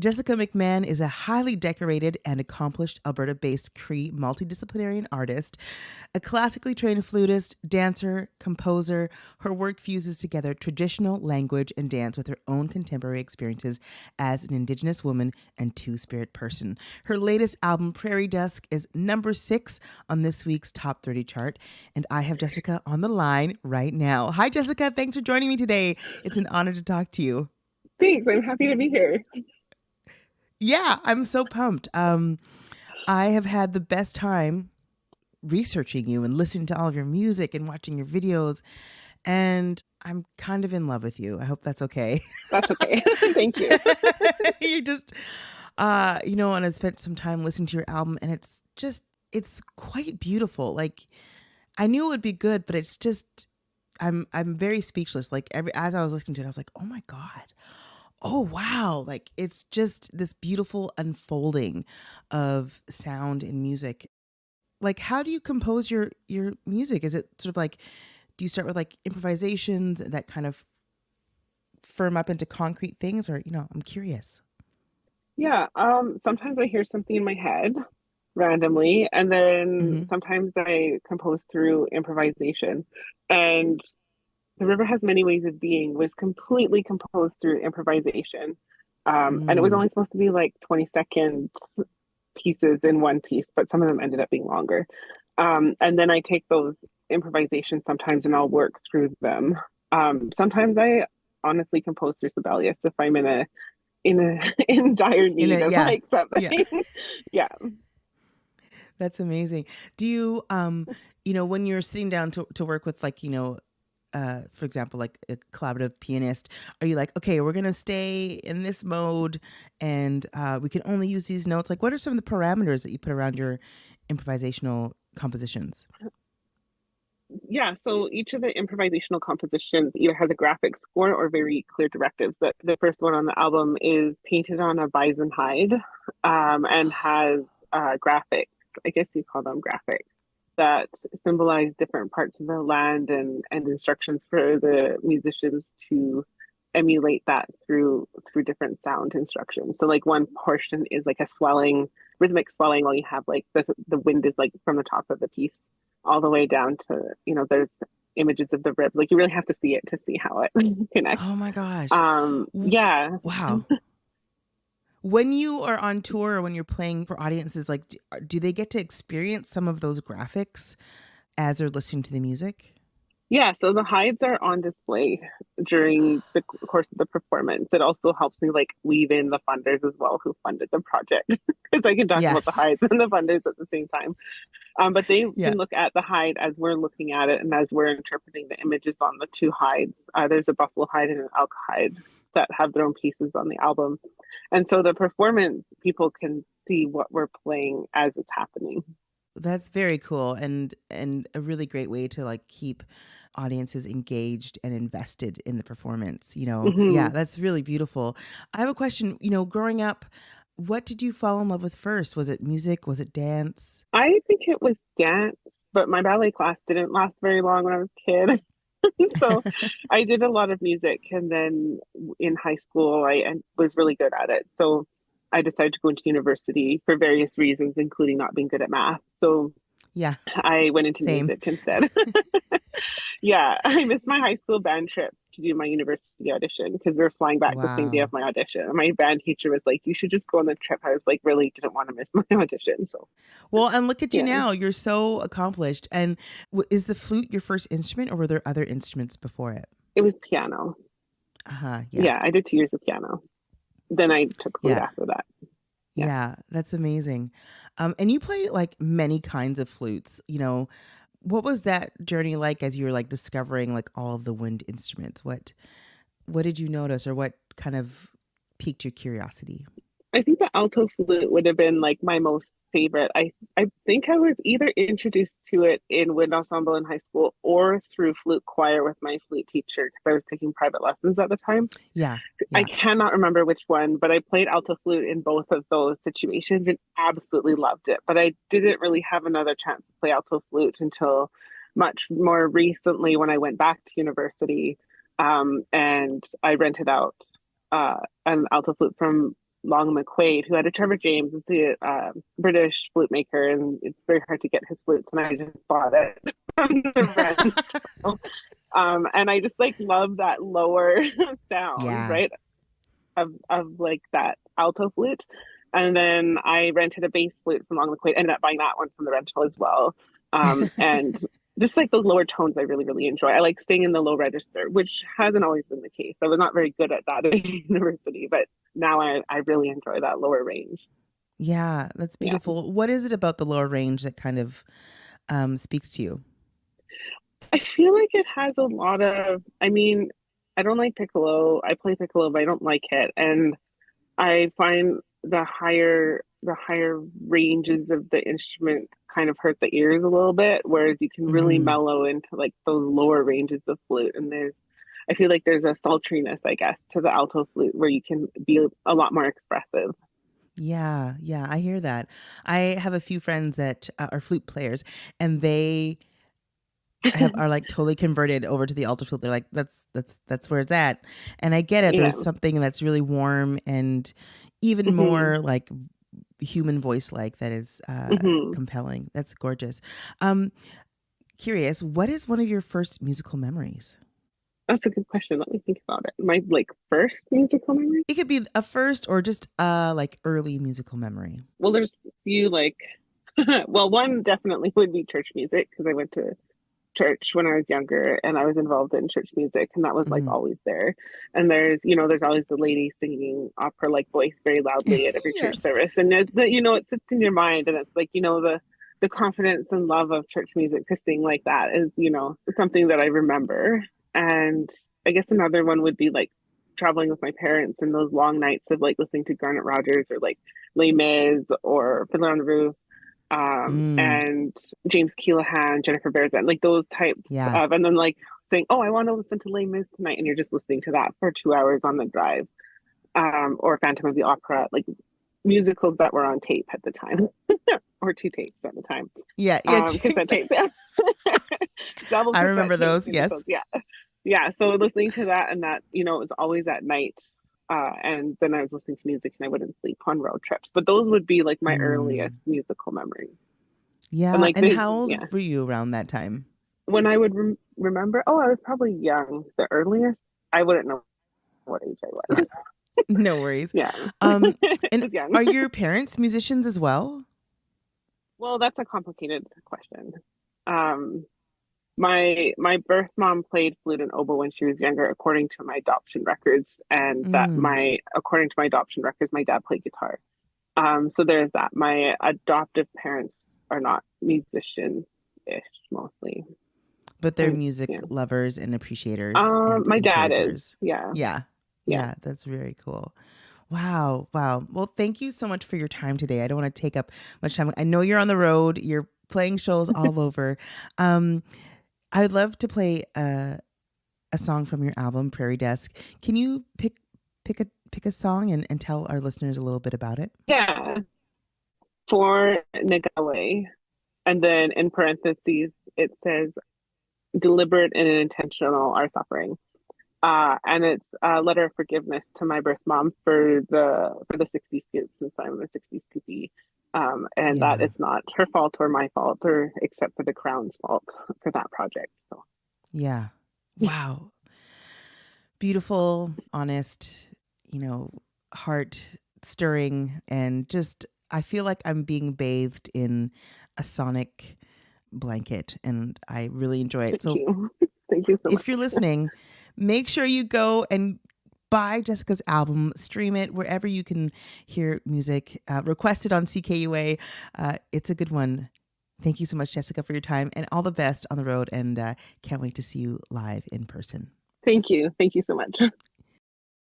Jessica McMann is a highly decorated and accomplished Alberta-based Cree multidisciplinary artist, a classically trained flutist, dancer, composer. Her work fuses together traditional language and dance with her own contemporary experiences as an Indigenous woman and two-spirit person. Her latest album, Prairie Dusk, is number 6 on this week's Top 30 chart, and I have Jessica on the line right now. Hi, Jessica. Thanks for joining me today. It's an honor to talk to you. Thanks. I'm happy to be here. Yeah, I'm so pumped. I have had the best time researching you and listening to all of your music and watching your videos, and I'm kind of in love with you. I hope that's okay. That's okay. Thank you. You're just, and I spent some time listening to your album, and it's quite beautiful. Like, I knew it would be good, but it's just, I'm very speechless. Like as I was listening to it, I was like, oh my God. Oh wow, like it's just this beautiful unfolding of sound and music. Like, how do you compose your music? Is it sort of like, do you start with like improvisations that kind of firm up into concrete things, or I'm curious. Yeah. Sometimes I hear something in my head randomly, and then Mm-hmm. sometimes I compose through improvisation. And The River Has Many Ways of Being was completely composed through improvisation. And it was Mm. only supposed to be like 20-second pieces in one piece, but some of them ended up being longer. And then I take those improvisations sometimes and I'll work through them. Sometimes I honestly compose through Sibelius if I'm in dire In need a of yeah, like yeah. something. Yeah. That's amazing. Do you, when you're sitting down to work with like, for example, like a collaborative pianist, are you like, okay, we're going to stay in this mode and we can only use these notes? Like, what are some of the parameters that you put around your improvisational compositions? Yeah, so each of the improvisational compositions either has a graphic score or very clear directives. The first one on the album is painted on a bison hide, and has graphics, I guess you call them graphics, that symbolize different parts of the land and instructions for the musicians to emulate that through different sound instructions. So like one portion is like a swelling, rhythmic swelling, while you have like the wind is like from the top of the piece all the way down to, there's images of the ribs. Like you really have to see it to see how it connects. Oh my gosh. Yeah. Wow. When you are on tour or when you're playing for audiences, like, do they get to experience some of those graphics as they're listening to the music? Yeah, so the hides are on display during the course of the performance. It also helps me like weave in the funders as well who funded the project because I can talk about the Yes. hides and the funders at the same time. But they Yeah. can look at the hide as we're looking at it and as we're interpreting the images on the two hides. There's a buffalo hide and an elk hide that have their own pieces on the album. And so the performance, people can see what we're playing as it's happening. That's very cool and a really great way to like keep audiences engaged and invested in the performance. Yeah, Hmm. that's really beautiful. I have a question. Growing up, what did you fall in love with first? Was it music? Was it dance? I think it was dance, but my ballet class didn't last very long when I was a kid. So I did a lot of music, and then in high school I was really good at it. So I decided to go into university for various reasons, including not being good at math. So Yeah, I went into same. music instead. Yeah, I missed my high school band trip to do my university audition because we were flying back the same day of Wow. my audition. And my band teacher was like, "You should just go on the trip." I was like, really didn't want to miss my audition. So Well, and look at you yeah, now. You're so accomplished. And is the flute your first instrument or were there other instruments before it? it was piano. Uh-huh. Yeah. Yeah, I did 2 years of piano. Then I took flute Yeah. after that. Yeah. Yeah, that's amazing. And you play like many kinds of flutes. What was that journey like as you were like discovering like all of the wind instruments? What did you notice, or what kind of piqued your curiosity? I think the alto flute would have been like my most favorite. I think I was either introduced to it in wind ensemble in high school or through flute choir with my flute teacher because I was taking private lessons at the time. Yeah, I yeah. cannot remember which one, but I played alto flute in both of those situations and absolutely loved it. But I didn't really have another chance to play alto flute until much more recently when I went back to university, and I rented out an alto flute from Long McQuaid, who had a Trevor James. It's a British flute maker, and it's very hard to get his flutes. And I just bought it from the rental. And I just like love that lower sound, Yeah. right? Of like that alto flute. And then I rented a bass flute from Long McQuaid, ended up buying that one from the rental as well. And just like those lower tones, I really, really enjoy. I like staying in the low register, which hasn't always been the case. I was not very good at that at university, but now I really enjoy that lower range. Yeah, that's Yeah. beautiful. What is it about the lower range that kind of speaks to you? I feel like it has a lot of, I mean, I don't like piccolo. I play piccolo, but I don't like it. And I find the higher ranges of the instrument kind of hurt the ears a little bit, whereas you can really Mm, mellow into like those lower ranges of flute. And I feel like there's a sultriness, I guess, to the alto flute where you can be a lot more expressive. yeah, yeah, I hear that. I have a few friends that are flute players, and they are like totally converted over to the alto flute. They're like, that's where it's at, and I get it. Yeah. There's something that's really warm and even Hmm. more like human voice like that is Hmm. compelling. That's gorgeous. Um, Curious, what is one of your first musical memories? That's a good question. Let me think about it. My like first musical memory. It could be a first or just a like early musical memory. Well, there's a few like, well, one definitely would be church music because I went to church when I was younger and I was involved in church music and that was like Mhm. always there. And there's always the lady singing opera like voice very loudly at every church Yes. service. And it sits in your mind and it's like, the confidence and love of church music to sing like that is, something that I remember. And I guess another one would be like traveling with my parents and those long nights of like listening to Garnet Rogers or like Les Mis or Fiddler on the Roof, Mm, and James Keelahan, Jennifer Berzan, like those types yeah. of, and then like saying, "Oh, I want to listen to Les Mis tonight," and you're just listening to that for 2 hours on the drive, or Phantom of the Opera, like musicals that were on tape at the time, or two tapes at the time, Yeah. Yeah. cassette tapes, yeah, double I cassette remember tape those. musicals, Yes. yeah, yeah. So listening to that and that, it was always at night. And then I was listening to music and I wouldn't sleep on road trips. But those would be like my Mm, earliest musical memories. And yeah. like And how old yeah, were you around that time? when I would remember, oh, I was probably young. The earliest, I wouldn't know what age I Yeah. was. No worries. Yeah, Um, I and was young. are your parents musicians as well? Well, that's a complicated question. Um, my birth mom played flute and oboe when she was younger, according to my adoption records, and that Mm, my according to my adoption records, my dad played guitar. So there's that. My adoptive parents are not musicians-ish mostly. but they're And music yeah, lovers and appreciators and my dad is. encouragers. Yeah, Yeah. yeah. Yeah. That's very cool. Wow. Wow. Well, thank you so much for your time today. I don't want to take up much time. I know you're on the road, you're playing shows all over. Um, I would love to play a song from your album, Prairie Desk. Can you pick a song and tell our listeners a little bit about it? Yeah, for Nikâwiy. And then in parentheses, it says deliberate and intentional are suffering. And it's a letter of forgiveness to my birth mom for the 60s scoop since I'm a 60s scoopy. And that Yeah. it's not her fault or my fault or except for the crown's fault for that project. So Yeah. Wow. Beautiful, honest, heart stirring, and just I feel like I'm being bathed in a sonic blanket, and I really enjoy it. thank So you. Thank you so if you're much. listening, make sure you go and buy Jessica's album, stream it wherever you can hear music, request it on CKUA. It's a good one. Thank you so much, Jessica, for your time, and all the best on the road. And can't wait to see you live in person. Thank you. Thank you so much.